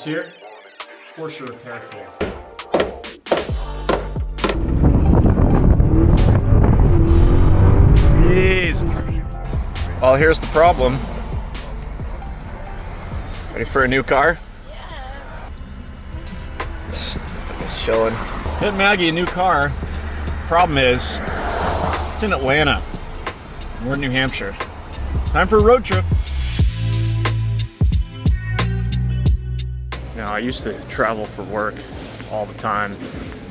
This here, Porsche repair tool. Jeez. Well, here's the problem. Ready for a new car? Yeah. It's chilling. Hit Maggie a new car. Problem is, it's in Atlanta. We're in New Hampshire. Time for a road trip. Now, I used to travel for work all the time.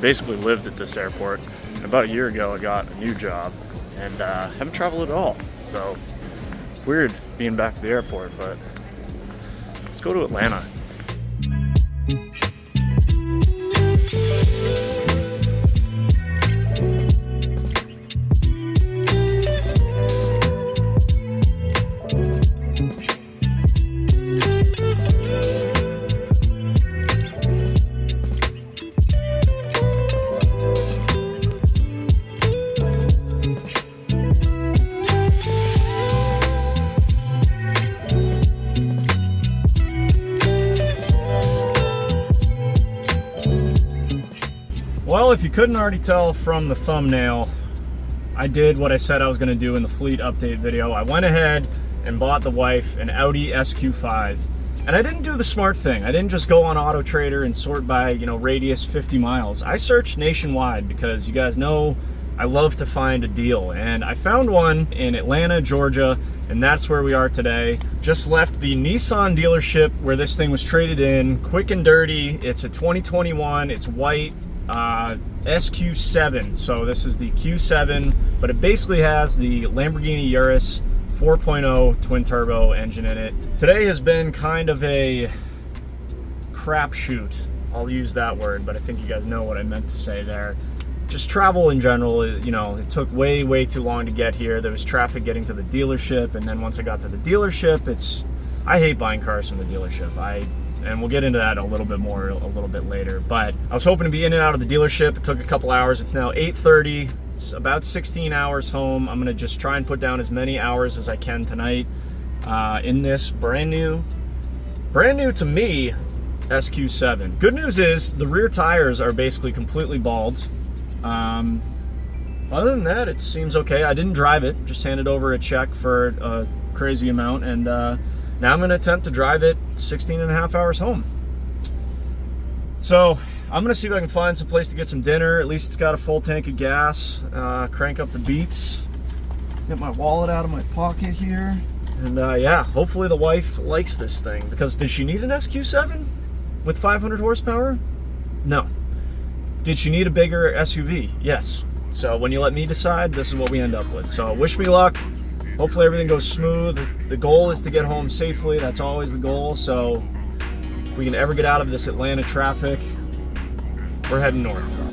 Basically lived at this airport. And about a year ago, I got a new job and haven't traveled at all. So it's weird being back at the airport, but let's go to Atlanta. Well, if you couldn't already tell from the thumbnail, I did what I said I was going to do in the fleet update video. I went ahead and bought the wife an Audi SQ7. And I didn't do the smart thing. I didn't just go on Auto Trader and sort by, radius 50 miles. I searched nationwide because you guys know I love to find a deal. And I found one in Atlanta, Georgia, and that's where we are today. Just left the Nissan dealership where this thing was traded in, quick and dirty. It's a 2021, it's white. SQ7, so this is the Q7, but it basically has the Lamborghini Urus 4.0 twin turbo engine in it. Today has been kind of a crapshoot. I'll use that word, but I think you guys know what I meant to say there. Just travel in general, it took way too long to get here. There was traffic getting to the dealership, and then once I got to the dealership, I hate buying cars from the dealership. And we'll get into that a little bit more a little bit later. But I was hoping to be in and out of the dealership. It took a couple hours. It's now 8:30. It's about 16 hours home. I'm gonna just try and put down as many hours as I can tonight in this brand new to me SQ7. Good news is the rear tires are basically completely bald. Other than that, it seems okay. I didn't drive it. Just handed over a check for a crazy amount, and now I'm going to attempt to drive it 16 and a half hours home. So I'm going to see if I can find some place to get some dinner. At least it's got a full tank of gas. Crank up the beats. Get my wallet out of my pocket here. And yeah, hopefully the wife likes this thing. Because did she need an SQ7 with 500 horsepower? No. Did she need a bigger SUV? Yes. So when you let me decide, this is what we end up with. So wish me luck. Hopefully everything goes smooth. The goal is to get home safely. That's always the goal. So if we can ever get out of this Atlanta traffic, we're heading north.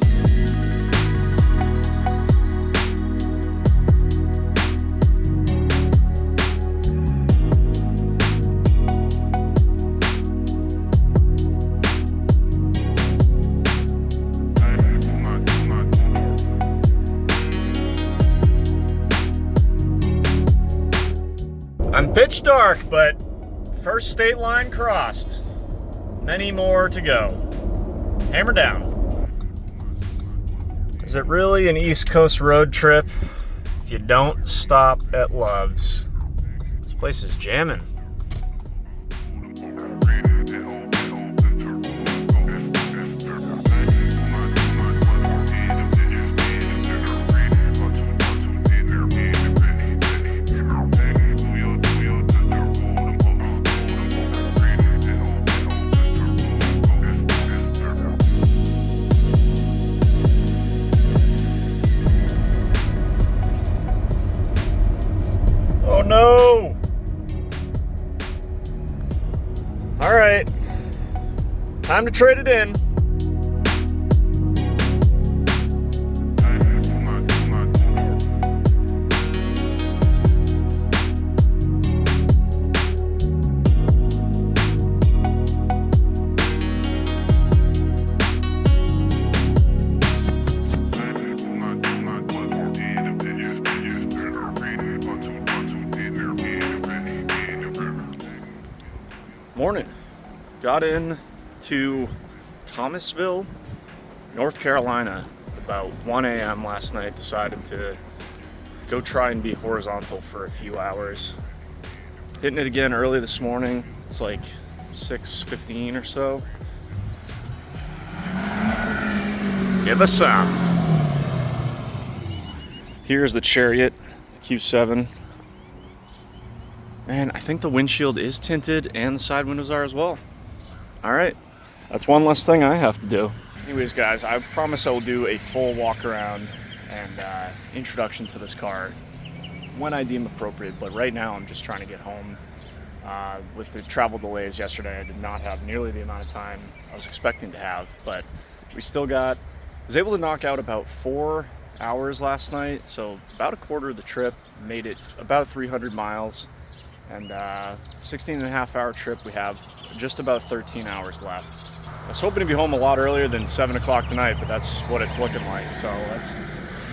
I'm pitch dark, but first state line crossed. Many more to go. Hammer down. Is it really an East Coast road trip if you don't stop at Love's? This place is jamming. Oh no! All right, time to trade it in. Morning. Got in to Thomasville, North Carolina, about 1 a.m. last night. Decided to go try and be horizontal for a few hours. Hitting it again early this morning. It's like 6:15 or so. Give us some. Here's the Chariot Q7. Man, I think the windshield is tinted and the side windows are as well. All right, that's one less thing I have to do. Anyways, guys, I promise I will do a full walk around and introduction to this car when I deem appropriate, but right now I'm just trying to get home. With the travel delays yesterday, I did not have nearly the amount of time I was expecting to have, but we still got, I was able to knock out about 4 hours last night, so about a quarter of the trip, made it about 300 miles, and 16.5-hour trip, we have just about 13 hours left. I was hoping to be home a lot earlier than 7 o'clock tonight, but that's what it's looking like, so let's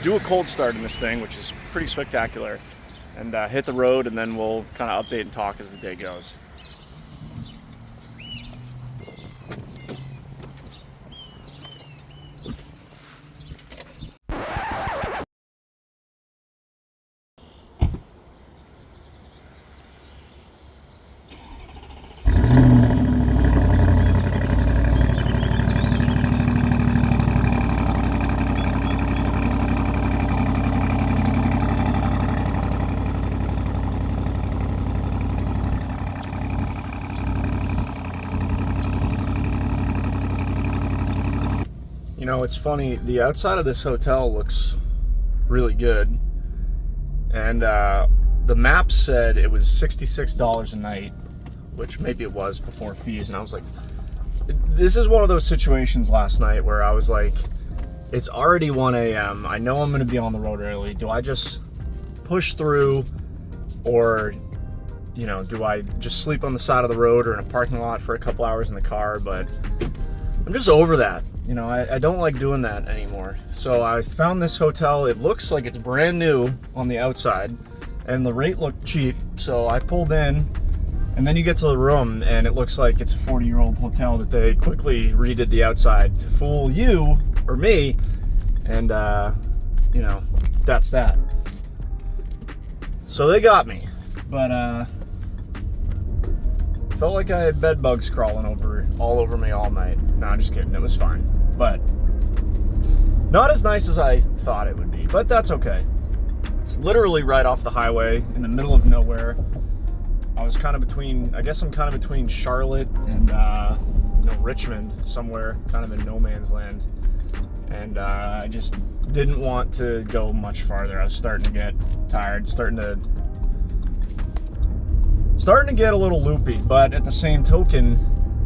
do a cold start in this thing, which is pretty spectacular, and hit the road, and then we'll kind of update and talk as the day goes. You know, it's funny, the outside of this hotel looks really good, and the map said it was $66 a night, which maybe it was before fees, and I was like, this is one of those situations last night where I was like, it's already 1 a.m., I know I'm going to be on the road early, do I just push through, or, you know, do I just sleep on the side of the road or in a parking lot for a couple hours in the car? But I'm just over that. You know, I don't like doing that anymore. So I found this hotel. It looks like it's brand new on the outside, and the rate looked cheap. So I pulled in, and then you get to the room, and it looks like it's a 40-year-old hotel that they quickly redid the outside to fool you or me. And, you know, that's that. So they got me. But, felt like I had bed bugs crawling all over me all night. No, I'm just kidding. It was fine. But not as nice as I thought it would be. But that's okay. It's literally right off the highway in the middle of nowhere. I was kind of between, I guess I'm kind of between Charlotte and you know, Richmond, somewhere kind of in no man's land. And I just didn't want to go much farther. I was starting to get tired, starting to get a little loopy, but at the same token,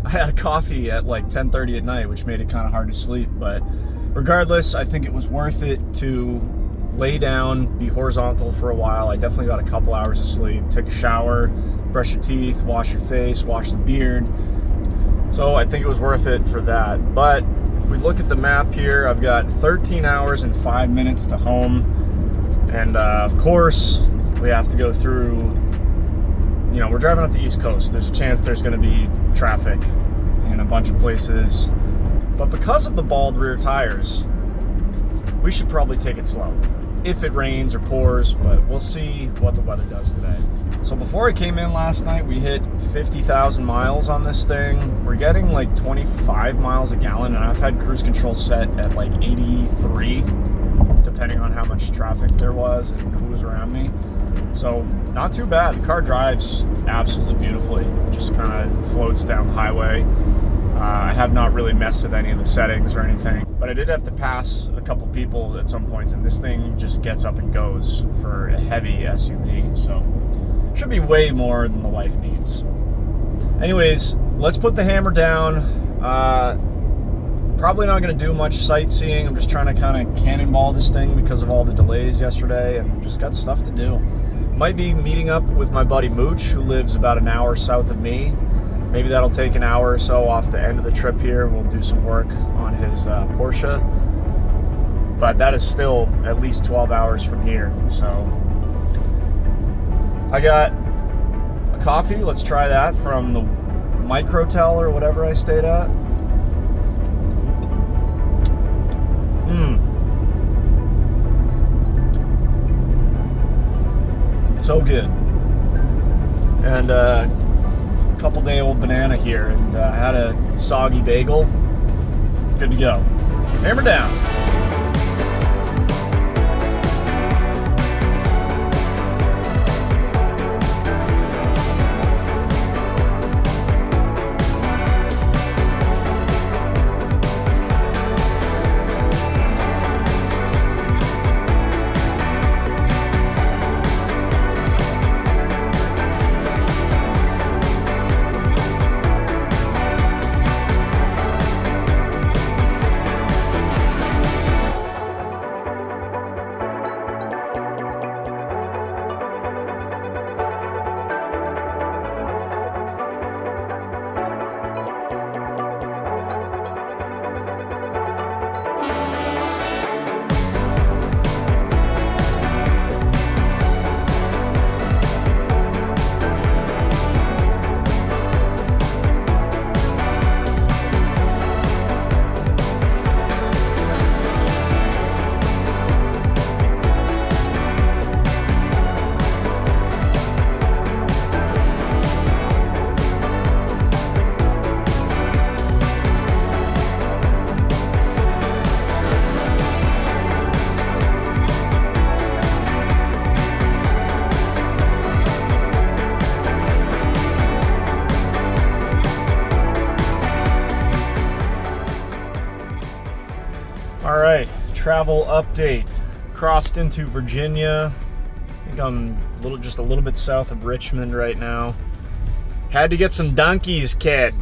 I had a coffee at like 10:30 at night, which made it kind of hard to sleep. But regardless, I think it was worth it to lay down, be horizontal for a while. I definitely got a couple hours of sleep, take a shower, brush your teeth, wash your face, wash the beard. So I think it was worth it for that. But if we look at the map here, I've got 13 hours and 5 minutes to home. And of course, we have to go through, you know, we're driving up the East Coast. There's a chance there's going to be traffic in a bunch of places. But because of the bald rear tires, we should probably take it slow. If it rains or pours, but we'll see what the weather does today. So before I came in last night, we hit 50,000 miles on this thing. We're getting like 25 miles a gallon, and I've had cruise control set at like 83, depending on how much traffic there was and who was around me. So not too bad. The car drives absolutely beautifully. Just kind of floats down the highway. I have not really messed with any of the settings or anything, but I did have to pass a couple people at some points, and this thing just gets up and goes for a heavy SUV. So should be way more than the wife needs. Anyways, let's put the hammer down. Probably not going to do much sightseeing. I'm just trying to kind of cannonball this thing because of all the delays yesterday, and just got stuff to do. Might be meeting up with my buddy Mooch, who lives about an hour south of me. Maybe that'll take an hour or so off the end of the trip here. We'll do some work on his Porsche. But that is still at least 12 hours from here. So I got a coffee. Let's try that from the Microtel or whatever I stayed at. So good. And couple day old banana here, and had a soggy bagel. Good to go. Hammer down. All right, travel update. Crossed into Virginia. I think I'm just a little bit south of Richmond right now. Had to get some donkeys, kid.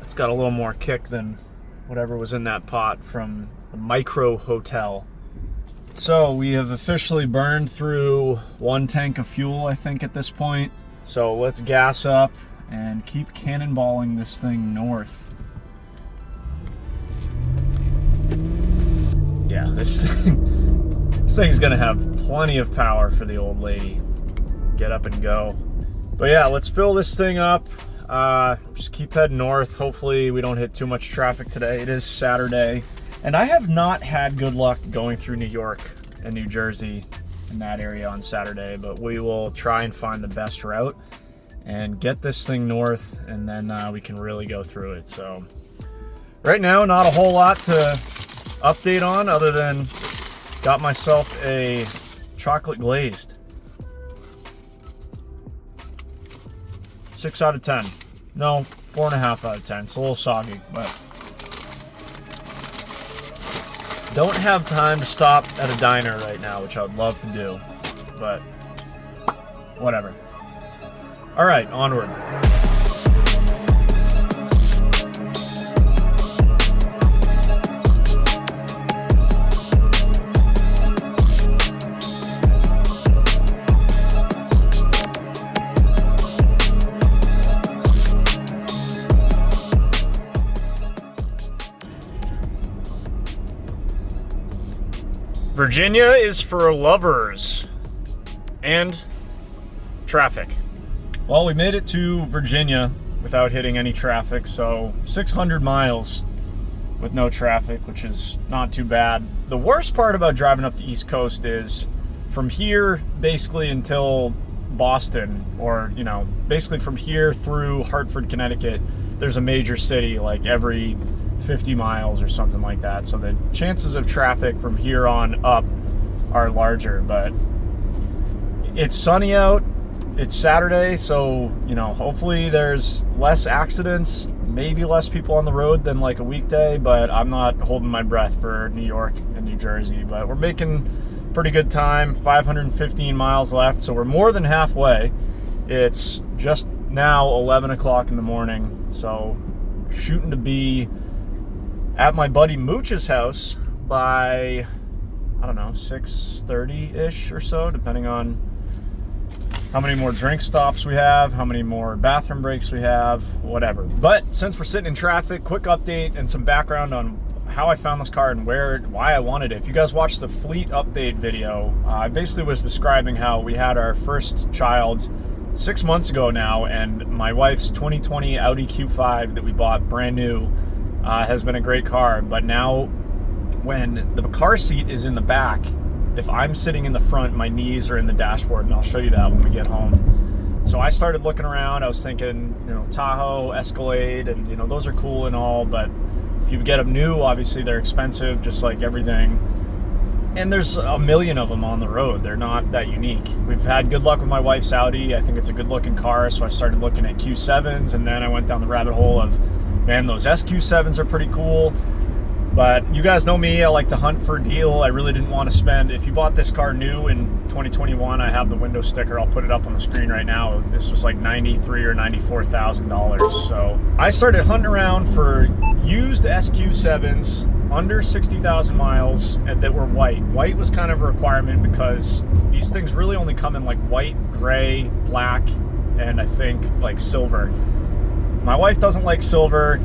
It's got a little more kick than whatever was in that pot from the Micro Hotel. So we have officially burned through 1 tank of fuel, I think, at this point. So let's gas up and keep cannonballing this thing north. Yeah, this thing's gonna have plenty of power for the old lady. Get up and go. But yeah, let's fill this thing up. Just keep heading north. Hopefully we don't hit too much traffic today. It is Saturday. And I have not had good luck going through New York and New Jersey in that area on Saturday, but we will try and find the best route and get this thing north, and then we can really go through it. So right now, not a whole lot to update on other than got myself a chocolate glazed. 6 out of 10. No, 4.5 out of 10. It's a little soggy, but don't have time to stop at a diner right now, which I would love to do, but whatever. All right, onward. Virginia is for lovers and traffic. Well, we made it to Virginia without hitting any traffic, so 600 miles with no traffic, which is not too bad. The worst part about driving up the East Coast is from here basically until Boston, or, you know, basically from here through Hartford, Connecticut, there's a major city like every 50 miles or something like that. So the chances of traffic from here on up are larger, but it's sunny out. It's Saturday, so, you know, hopefully there's less accidents, maybe less people on the road than like a weekday, but I'm not holding my breath for New York and New Jersey. But we're making pretty good time, 515 miles left, so we're more than halfway. It's just now 11 o'clock in the morning, so shooting to be at my buddy Mooch's house by, I don't know, 6:30-ish or so, depending on how many more drink stops we have, how many more bathroom breaks we have, whatever. But since we're sitting in traffic, quick update and some background on how I found this car and why I wanted it. If you guys watched the fleet update video, I basically was describing how we had our first child 6 months ago now, and my wife's 2020 Audi Q5 that we bought brand new has been a great car, but now when the car seat is in the back, if I'm sitting in the front, my knees are in the dashboard, and I'll show you that when we get home. So I started looking around. I was thinking, Tahoe, Escalade, and those are cool and all, but if you get them new, obviously they're expensive, just like everything. And there's a million of them on the road. They're not that unique. We've had good luck with my wife's Audi. I think it's a good looking car, so I started looking at Q7s, and then I went down the rabbit hole of, man, those SQ7s are pretty cool. But you guys know me, I like to hunt for a deal. I really didn't want to spend, if you bought this car new in 2021, I have the window sticker, I'll put it up on the screen right now. This was like $93,000 or $94,000. So I started hunting around for used SQ7s under 60,000 miles and that were white. White was kind of a requirement because these things really only come in like white, gray, black, and I think like silver. My wife doesn't like silver.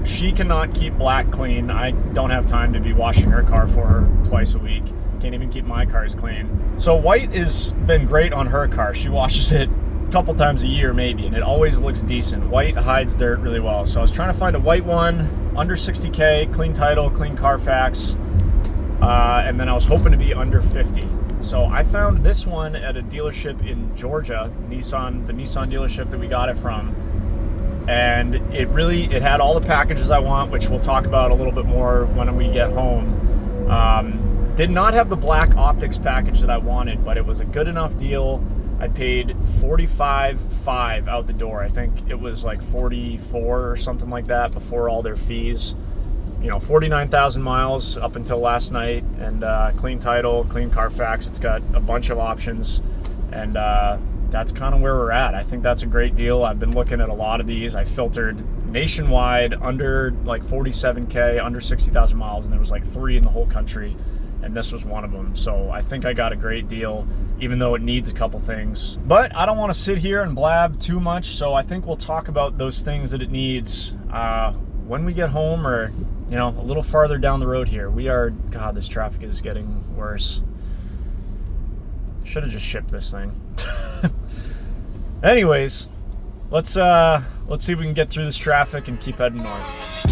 She cannot keep black clean. I don't have time to be washing her car for her twice a week. Can't even keep my cars clean. So white has been great on her car. She washes it a couple times a year maybe, and it always looks decent. White hides dirt really well. So I was trying to find a white one, under 60K, clean title, clean Carfax, and then I was hoping to be under 50. So I found this one at a dealership in Georgia, the Nissan dealership that we got it from. And it had all the packages I want, which we'll talk about a little bit more when we get home. Did not have the black optics package that I wanted, but it was a good enough deal. I paid $45,500 out the door. I think it was like 44 or something like that before all their fees. 49,000 miles up until last night, and clean title, clean Carfax. It's got a bunch of options, and that's kind of where we're at. I think that's a great deal. I've been looking at a lot of these. I filtered nationwide under like 47K, under 60,000 miles, and there was like 3 in the whole country, and this was one of them. So I think I got a great deal, even though it needs a couple things. But I don't want to sit here and blab too much, so I think we'll talk about those things that it needs when we get home, or a little farther down the road here. God, this traffic is getting worse. Should have just shipped this thing. Anyways, let's see if we can get through this traffic and keep heading north.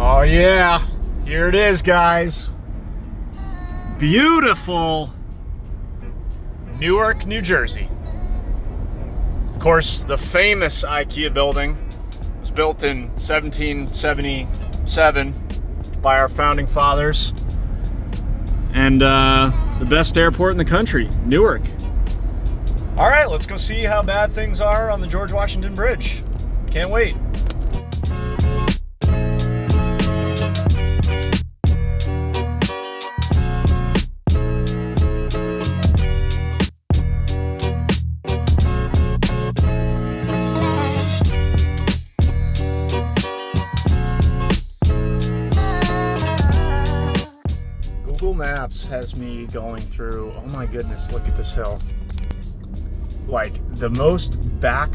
Oh yeah, here it is, guys. Beautiful Newark, New Jersey. Of course, the famous IKEA building was built in 1777 by our founding fathers. And the best airport in the country, Newark. All right, let's go see how bad things are on the George Washington Bridge. Can't wait. Google Maps has me going through, oh my goodness, look at this hill. Like the most back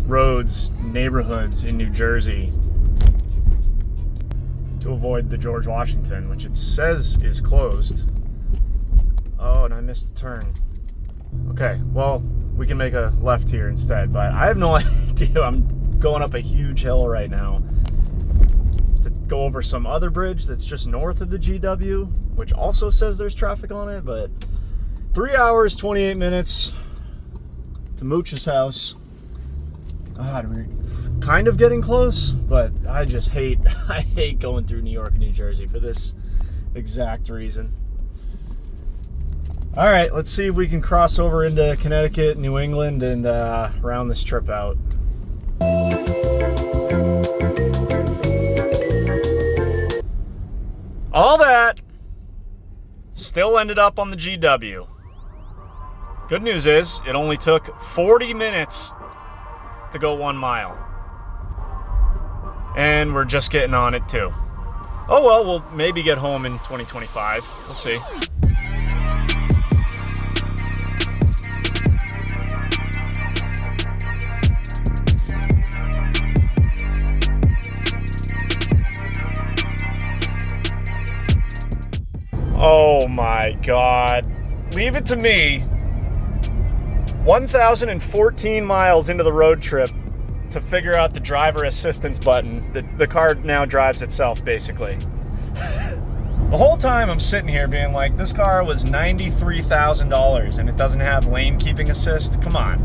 roads neighborhoods in New Jersey to avoid the George Washington, which it says is closed. Oh, and I missed the turn. Okay, well, we can make a left here instead, but I have no idea. I'm going up a huge hill right now to go over some other bridge that's just north of the GW, which also says there's traffic on it, but 3 hours, 28 minutes to Mooch's house. God, we're kind of getting close, but I just hate, I hate going through New York and New Jersey for this exact reason. All right, let's see if we can cross over into Connecticut, New England, and round this trip out. All that still ended up on the GW. Good news is it only took 40 minutes to go 1 mile. And we're just getting on it too. Oh well, we'll maybe get home in 2025. We'll see. Oh my God. Leave it to me. 1,014 miles into the road trip to figure out the driver assistance button. The car now drives itself, basically. The whole time I'm sitting here being like, this car was $93,000 and it doesn't have lane keeping assist. Come on.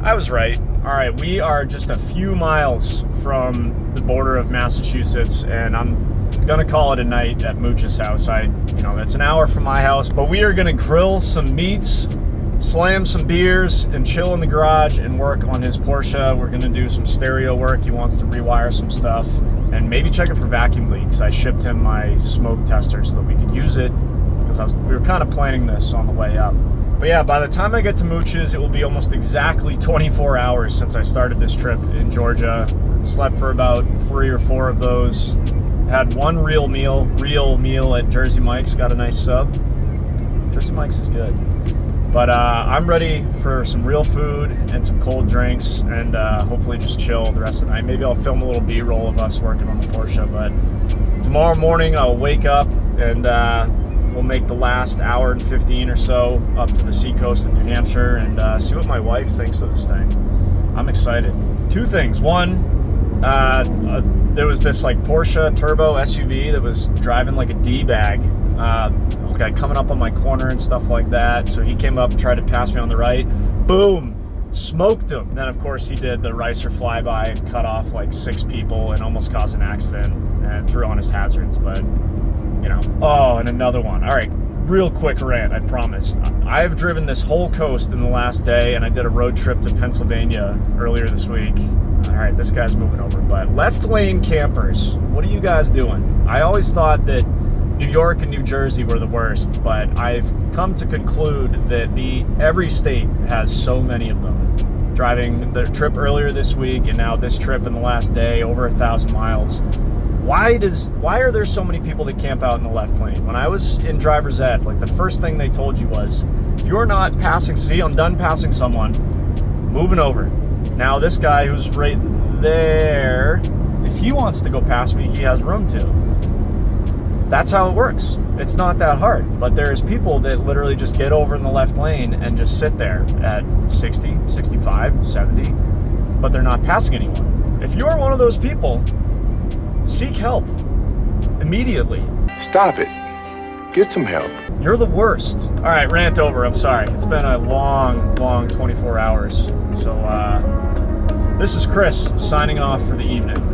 I was right. All right, we are just a few miles from the border of Massachusetts, and I'm gonna call it a night at Mooch's house. That's an hour from my house, but we are gonna grill some meats, slam some beers, and chill in the garage and work on his Porsche. We're gonna do some stereo work. He wants to rewire some stuff and maybe check it for vacuum leaks. I shipped him my smoke tester so that we could use it because we were kind of planning this on the way up. But yeah, by the time I get to Mooch's, it will be almost exactly 24 hours since I started this trip in Georgia. Slept for about 3 or 4 of those. Had one real meal at Jersey Mike's. Got a nice sub. Jersey Mike's is good. But I'm ready for some real food and some cold drinks, and hopefully just chill the rest of the night. Maybe I'll film a little B-roll of us working on the Porsche. But tomorrow morning I'll wake up and we'll make the last hour and 15 or so up to the seacoast of New Hampshire and see what my wife thinks of this thing. I'm excited. 2 things. One, there was this like Porsche turbo SUV that was driving like a D-bag, guy coming up on my corner and stuff like that. So he came up and tried to pass me on the right. Boom! Smoked him. Then of course he did the Ricer flyby and cut off like 6 people and almost caused an accident and threw on his hazards. But oh, and another one. All right, real quick rant, I promise. I've driven this whole coast in the last day, and I did a road trip to Pennsylvania earlier this week. All right, this guy's moving over, but left lane campers, what are you guys doing? I always thought that New York and New Jersey were the worst, but I've come to conclude that every state has so many of them. Driving the trip earlier this week and now this trip in the last day, over 1,000 miles. Why are there so many people that camp out in the left lane? When I was in driver's ed, like the first thing they told you was, if you're not passing, see, I'm done passing someone, moving over. Now this guy who's right there, if he wants to go past me, he has room to. That's how it works. It's not that hard, but there's people that literally just get over in the left lane and just sit there at 60, 65, 70, but they're not passing anyone. If you're one of those people, seek help immediately. Stop it. Get some help. You're the worst. All right, rant over. I'm sorry. It's been a long 24 hours. So this is Chris signing off for the evening.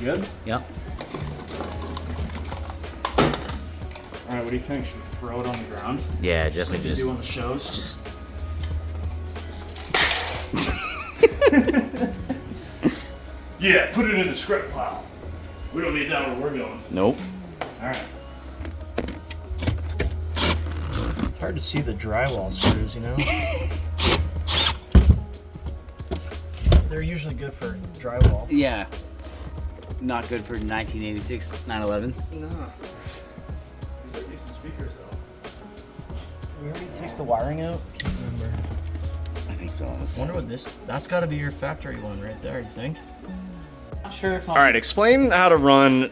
Good? Yep. All right, what do you think? Should we throw it on the ground? Yeah, Like definitely you just. do on the shows? Just. Yeah, put it in the script pile. We don't need that where we're going. Nope. All right. Hard to see the drywall screws, you know? They're usually good for drywall. Yeah. not good for 1986 911s. No. These are decent speakers though. Did we already take the wiring out? I can't remember. I think so. I wonder what this, that's gotta be your factory one right there, you think? Not sure if I'm, All right, explain how to run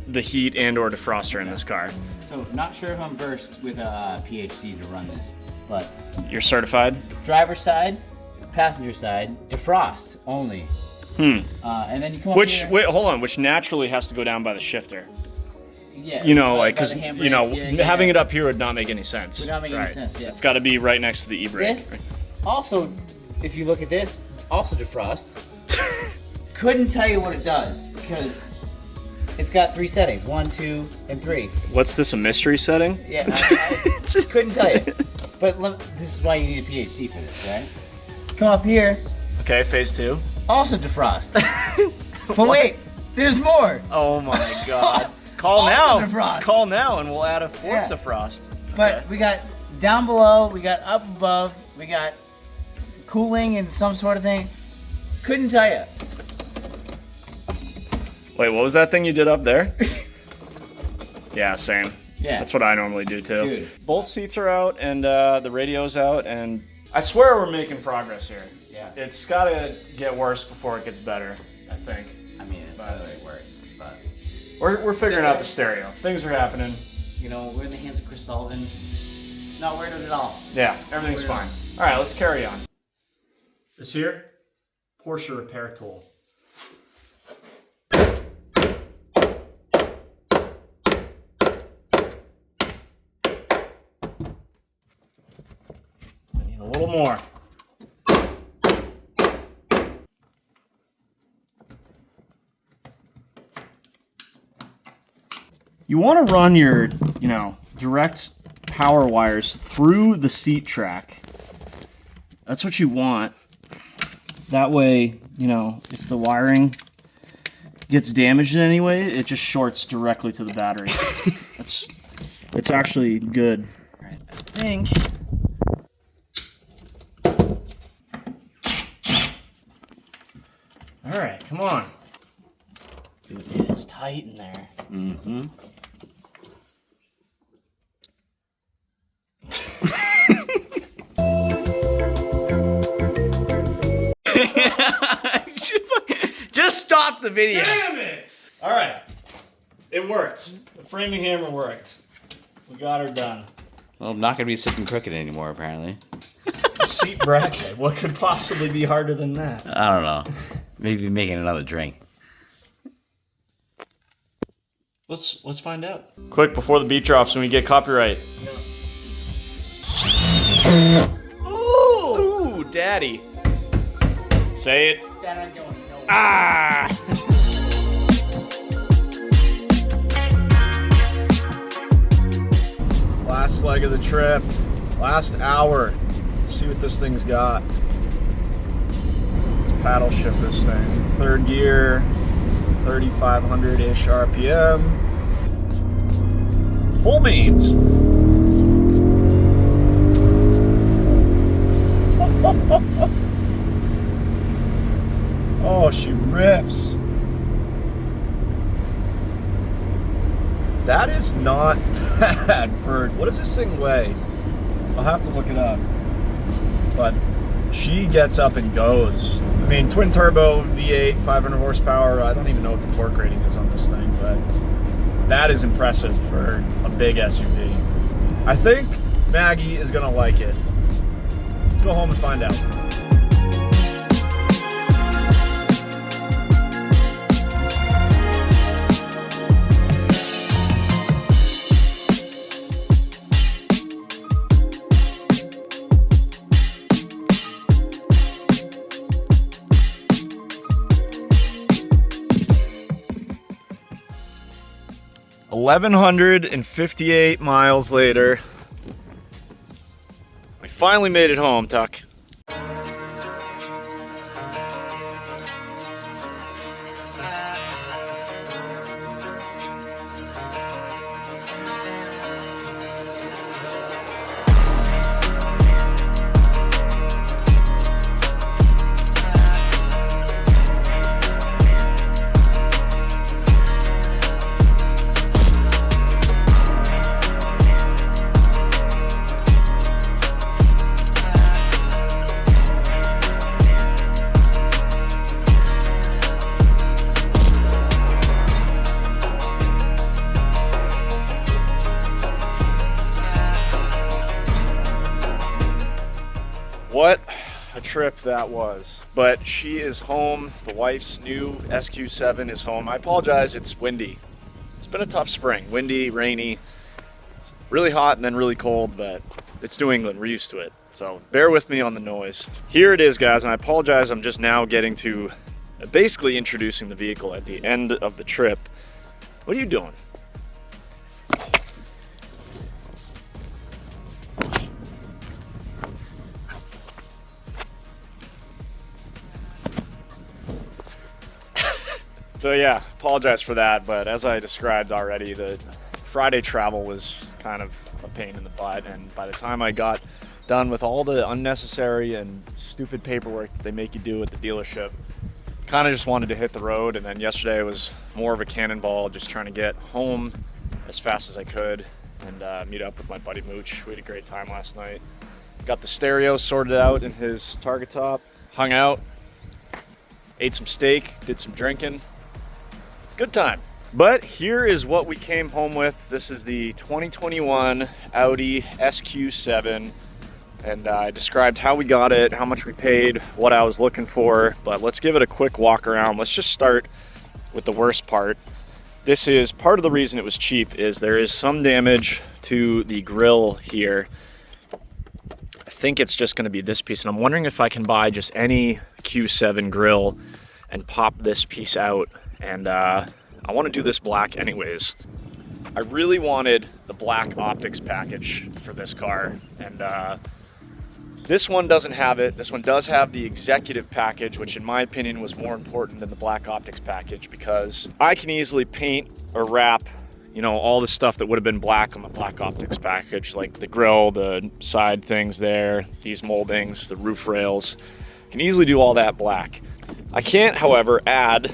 the heat and or defroster in this car. So not sure if I'm versed with a PhD to run this, but You're certified? driver's side, passenger side, defrost only. And then you come up Which, here. wait, hold on, which naturally has to go down by the shifter. Yeah. You know, by- like, by because, the handbrake, you know, yeah, having yeah. it up here would not make any sense. Would not make any sense, So yeah. it's got to be right next to the e-brake. This also, if you look at this, also defrost. Couldn't tell you what it does because it's got 3 settings, 1, 2, and 3. What's this, a mystery setting? Yeah, I couldn't tell you. But this is why you need a PhD for this, right? Come up here, Okay, phase 2. also defrost. But wait, there's more. Oh my god. Call Also now. defrost. Call now and we'll add a 4th Yeah. defrost. But Okay. we got down below, we got up above, we got cooling and some sort of thing. Couldn't tell you. Wait, what was that thing you did up there? Yeah, same. Yeah. That's what I normally do too. Dude. Both seats are out and the radio's out, and I swear we're making progress here. Yeah. It's gotta get worse before it gets better, I think. I mean, it's not the right word, but We're figuring out the stereo. Things are happening. you know, we're in the hands of Chris Sullivan. Not worried at all. Yeah, everything's fine. All right, let's carry on. This here, Porsche repair tool. I need a little more. You want to run your, direct power wires through the seat track. That's what you want. That way, if the wiring gets damaged in any way, it just shorts directly to the battery. It's actually good. All right, I think. All right, come on. Dude, it is tight in there. Mm-hmm. Just stop the video. Damn it! All right, it worked. The framing hammer worked. We got her done. Well, I'm not gonna be sitting crooked anymore, apparently. Seat bracket. What could possibly be harder than that? I don't know. Maybe making another drink. Let's find out. Quick, before the beat drops and we get copyright. Ooh, daddy. Say it. Ah! Last leg of the trip. Last hour. Let's see what this thing's got. Let's paddle shift this thing. 3rd gear, 3,500-ish RPM. Full beans. Oh, she rips. That is not bad for, what does this thing weigh? I'll have to look it up. But she gets up and goes. I mean, twin turbo V8, 500 horsepower. I don't even know what the torque rating is on this thing, but that is impressive for a big SUV. I think Maggie is gonna like it. Let's go home and find out. $1,158 miles later, we finally made it home, Tuck. trip that was. But she is home. The wife's new SQ7 is home. I apologize, it's windy. It's been a tough spring. Windy, rainy, it's really hot and then really cold, but it's New England, we're used to it. So bear with me on the noise. Here it is, guys, and I apologize, I'm just now getting to basically introducing the vehicle at the end of the trip. What are you doing? So yeah, apologize for that, but as I described already, the Friday travel was kind of a pain in the butt, and by the time I got done with all the unnecessary and stupid paperwork that they make you do at the dealership, kind of just wanted to hit the road. And then yesterday was more of a cannonball, just trying to get home as fast as I could and meet up with my buddy Mooch. We had a great time last night. Got the stereo sorted out in his Target top, hung out, ate some steak, did some drinking. Good time. But here is what we came home with. This is the 2021 Audi SQ7. And I described how we got it, how much we paid, what I was looking for. But let's give it a quick walk around. Let's just start with the worst part. This is part of the reason it was cheap, is there is some damage to the grille here. I think it's just gonna be this piece. And I'm wondering if I can buy just any Q7 grille and pop this piece out. And I want to do this black anyways. I really wanted the black optics package for this car, and this one doesn't have it. This one does have the executive package, which in my opinion was more important than the black optics package, because I can easily paint or wrap, you know, all the stuff that would have been black on the black optics package, like the grille, the side things there, these moldings, the roof rails. I can easily do all that black. I can't, however, add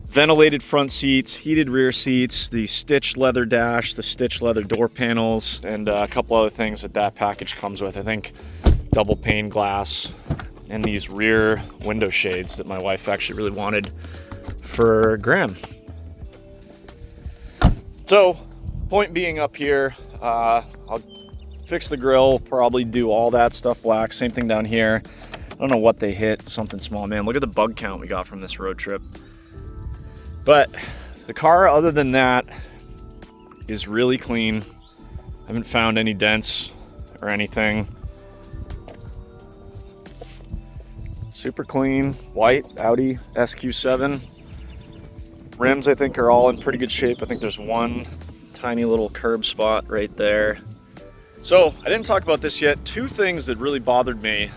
ventilated front seats, heated rear seats, the stitched leather dash, the stitched leather door panels, and a couple other things that that package comes with. I think double pane glass and these rear window shades that my wife actually really wanted for Graham. So, point being up here, I'll fix the grille, probably do all that stuff black. Same thing down here. I don't know what they hit, something small. Man, look at the bug count we got from this road trip. But the car, other than that, is really clean. I haven't found any dents or anything. Super clean, white Audi SQ7. Rims, I think, are all in pretty good shape. I think there's one tiny little curb spot right there. So, I didn't talk about this yet. Two things that really bothered me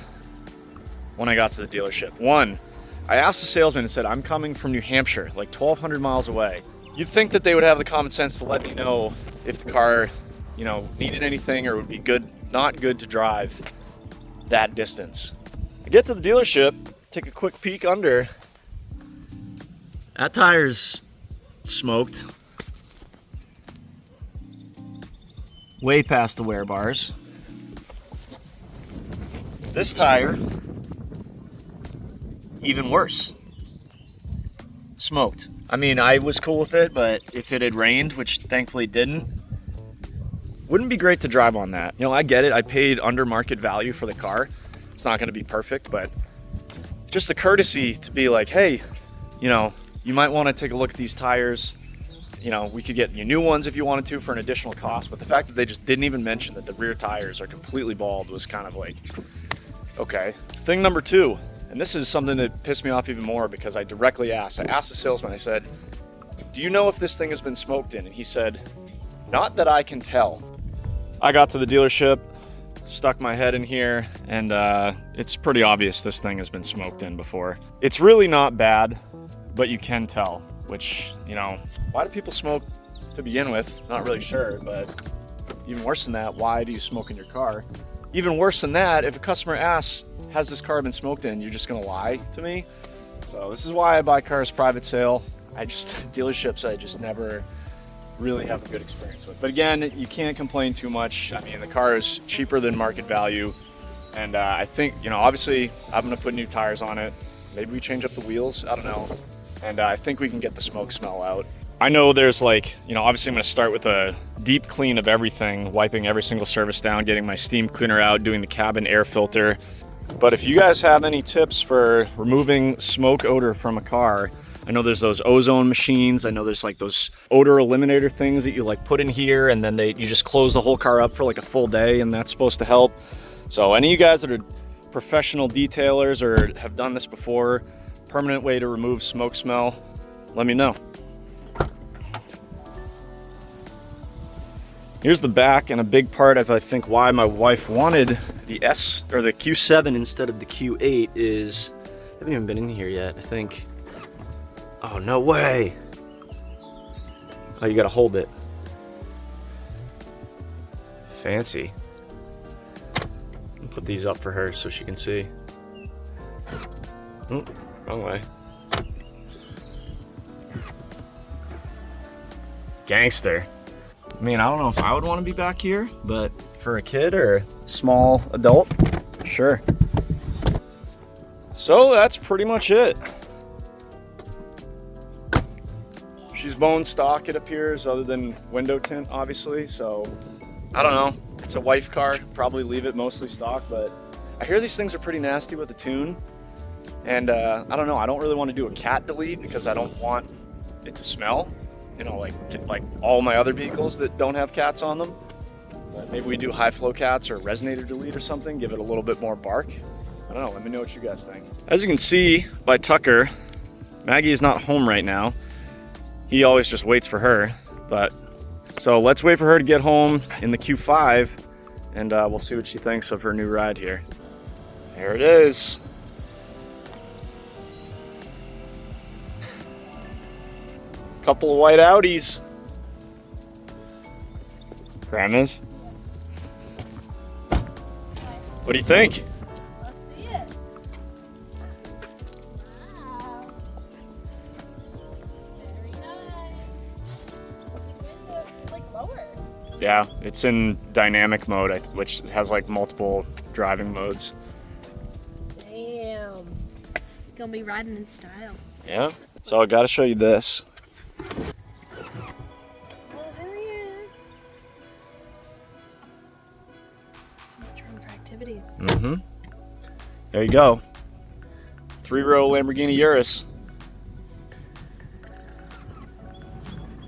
when I got to the dealership. One, I asked the salesman and said, I'm coming from New Hampshire, like 1,200 miles away. You'd think that they would have the common sense to let me know if the car, you know, needed anything or would be good, not good to drive that distance. I get to the dealership, take a quick peek under. That tire's smoked. Way past the wear bars. This tire, even worse. Smoked. I mean, I was cool with it, but if it had rained, which thankfully it didn't, wouldn't be great to drive on that. You know, I get it. I paid under market value for the car. It's not going to be perfect, but just the courtesy to be like, hey, you know, you might want to take a look at these tires. You know, we could get you new ones if you wanted to for an additional cost, but the fact that they just didn't even mention that the rear tires are completely bald was kind of like, okay. Thing number two, and this is something that pissed me off even more because I directly asked. I asked the salesman, I said, do you know if this thing has been smoked in? And he said, not that I can tell. I got to the dealership, stuck my head in here, and it's pretty obvious this thing has been smoked in before. It's really not bad, but you can tell, which, you know, why do people smoke to begin with? Not really sure, but even worse than that, why do you smoke in your car? Even worse than that, if a customer asks, has this car been smoked in, you're just gonna lie to me? So this is why I buy cars private sale. Dealerships I just never really have a good experience with. But again, you can't complain too much. I mean, the car is cheaper than market value. And I think, you know, obviously I'm gonna put new tires on it. Maybe we change up the wheels, I don't know. And I think we can get the smoke smell out. I know there's like, you know, obviously I'm gonna start with a deep clean of everything, wiping every single surface down, getting my steam cleaner out, doing the cabin air filter. But if you guys have any tips for removing smoke odor from a car, I know there's those ozone machines. I know there's like those odor eliminator things that you like put in here and then you just close the whole car up for like a full day and that's supposed to help. So any of you guys that are professional detailers or have done this before, permanent way to remove smoke smell, let me know. Here's the back, and a big part of I think why my wife wanted the Q7 instead of the Q8 is I haven't even been in here yet. I think. Oh no way! Oh, you gotta hold it. Fancy. I'll put these up for her so she can see. Oh, wrong way. Gangster. I mean, I don't know if I would want to be back here, but for a kid or a small adult, sure. So that's pretty much it. She's bone stock, it appears, other than window tint, obviously. So I don't know. It's a wife car. Probably leave it mostly stock, but I hear these things are pretty nasty with the tune. And I don't know. I don't really want to do a cat delete because I don't want it to smell. You know, like all my other vehicles that don't have cats on them. But maybe we do high flow cats or resonator delete or something, give it a little bit more bark. I don't know, let me know what you guys think. As you can see by Tucker, Maggie is not home right now. He always just waits for her, but so let's wait for her to get home in the Q5 and we'll see what she thinks of her new ride here. Here it is. Couple of white Audis. Grandma's. What do you think? Let's see it. Wow. Very nice. It's like lower. Yeah, it's in dynamic mode, which has like multiple driving modes. Damn. Gonna be riding in style. Yeah. So I gotta show you this. Oh, hell yeah. So much room for activities. Mm-hmm. There you go. 3-row Lamborghini Urus.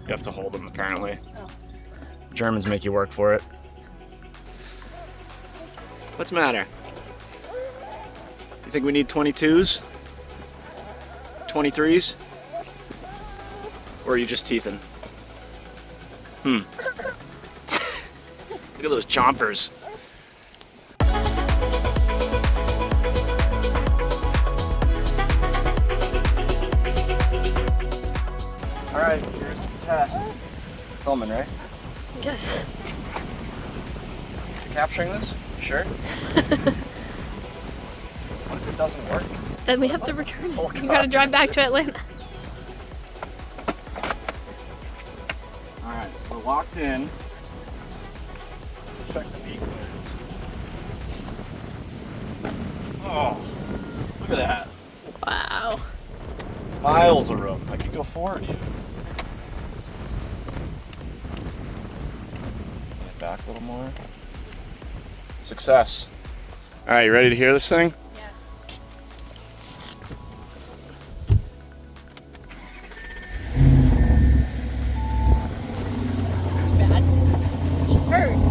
You have to hold them, apparently. Oh. Germans make you work for it. What's the matter? You think we need 22s? 23s? Or are you just teething? Look at those chompers. All right, here's the test. Filming, right? Yes. You capturing this? You sure? What if it doesn't work? Then we have to return it. You gotta drive back to Atlanta. All right, we're locked in. Check the beat clearance. Oh, look at that. Wow. Miles of room. I could go forward even. Get back a little more. Success. All right, you ready to hear this thing? Yeah. Bad. Hers.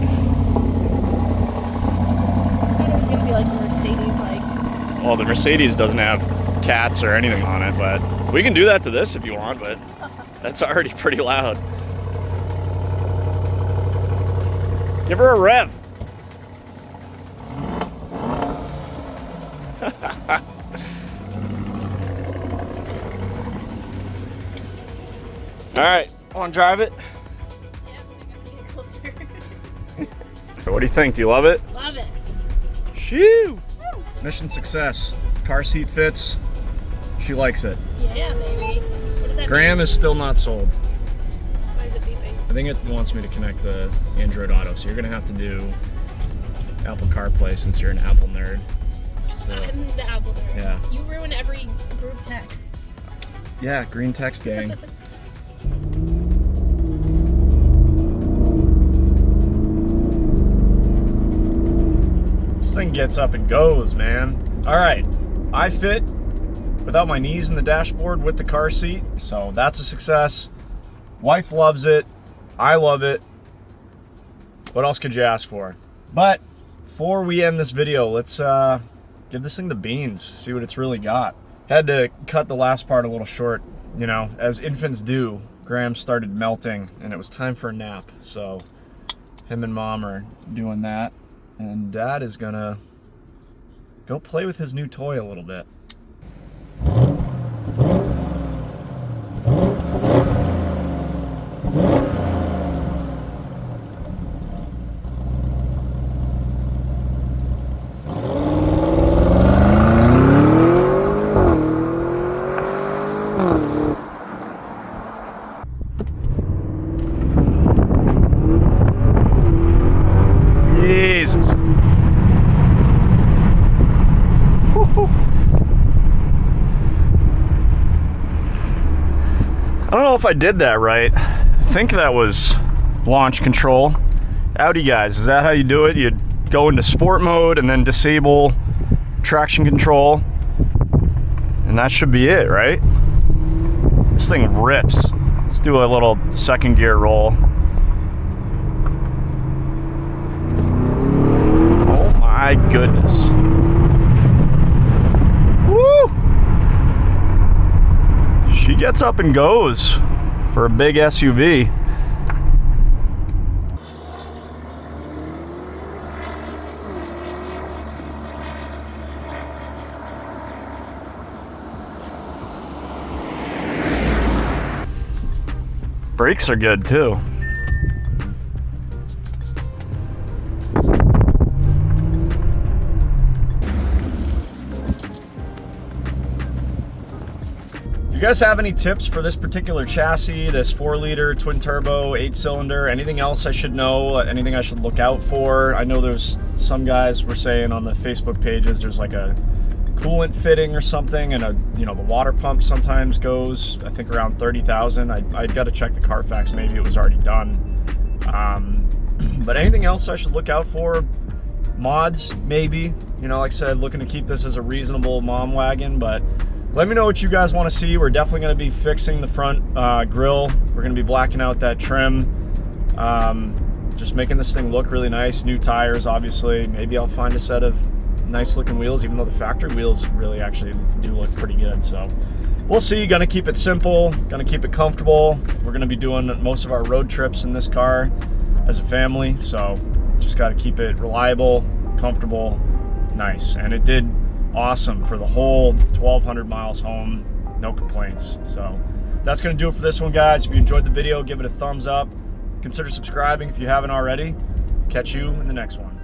I thought it was gonna be like a Mercedes, like. Well, the Mercedes doesn't have cats or anything on it, but we can do that to this if you want, but that's already pretty loud. Give her a rev. All right, want to drive it? Yeah, I got to get closer. What do you think? Do you love it? Love it. Shoo! Mission success. Car seat fits. She likes it. Yeah, baby. What does that Graham is still not sold. mean? Why is it beeping? I think it wants me to connect the Android Auto, so you're gonna have to do Apple CarPlay since you're an Apple nerd. So, I'm the Apple nerd. Yeah. You ruin every group text. yeah, green text gang. This thing gets up and goes, man. All right, I fit without my knees in the dashboard with the car seat, so that's a success. Wife loves it. I love it. What else could you ask for? But before we end this video, let's give this thing the beans, see what it's really got. Had to cut the last part a little short. You know, as infants do, Graham started melting and it was time for a nap. So him and Mom are doing that. And Dad is gonna go play with his new toy a little bit. Jesus. I don't know if I did that right. I think that was launch control. Audi guys, is that how you do it? You go into sport mode and then disable traction control, and that should be it, right? This thing rips. Let's do a little second gear roll. Oh my goodness. Woo! She gets up and goes for a big SUV. Brakes are good too. If you guys have any tips for this particular chassis, this 4-liter twin turbo 8-cylinder, anything else I should know, anything I should look out for? I know there's some guys were saying on the Facebook pages there's like a coolant fitting or something, and the water pump sometimes goes, I think, around 30,000. I'd got to check the Carfax, maybe it was already done. But anything else I should look out for? Mods, maybe. You know, like I said, looking to keep this as a reasonable mom wagon, but let me know what you guys want to see. We're definitely going to be fixing the front grille. We're going to be blacking out that trim. Just making this thing look really nice. New tires, obviously. Maybe I'll find a set of nice looking wheels, even though the factory wheels really actually do look pretty good. So we'll see. Gonna keep it simple, gonna keep it comfortable. We're gonna be doing most of our road trips in this car as a family, so just got to keep it reliable, comfortable, nice. And it did awesome for the whole 1,200 miles home, no complaints. So that's gonna do it for this one, guys. If you enjoyed the video, give it a thumbs up, consider subscribing if you haven't already. Catch you in the next one.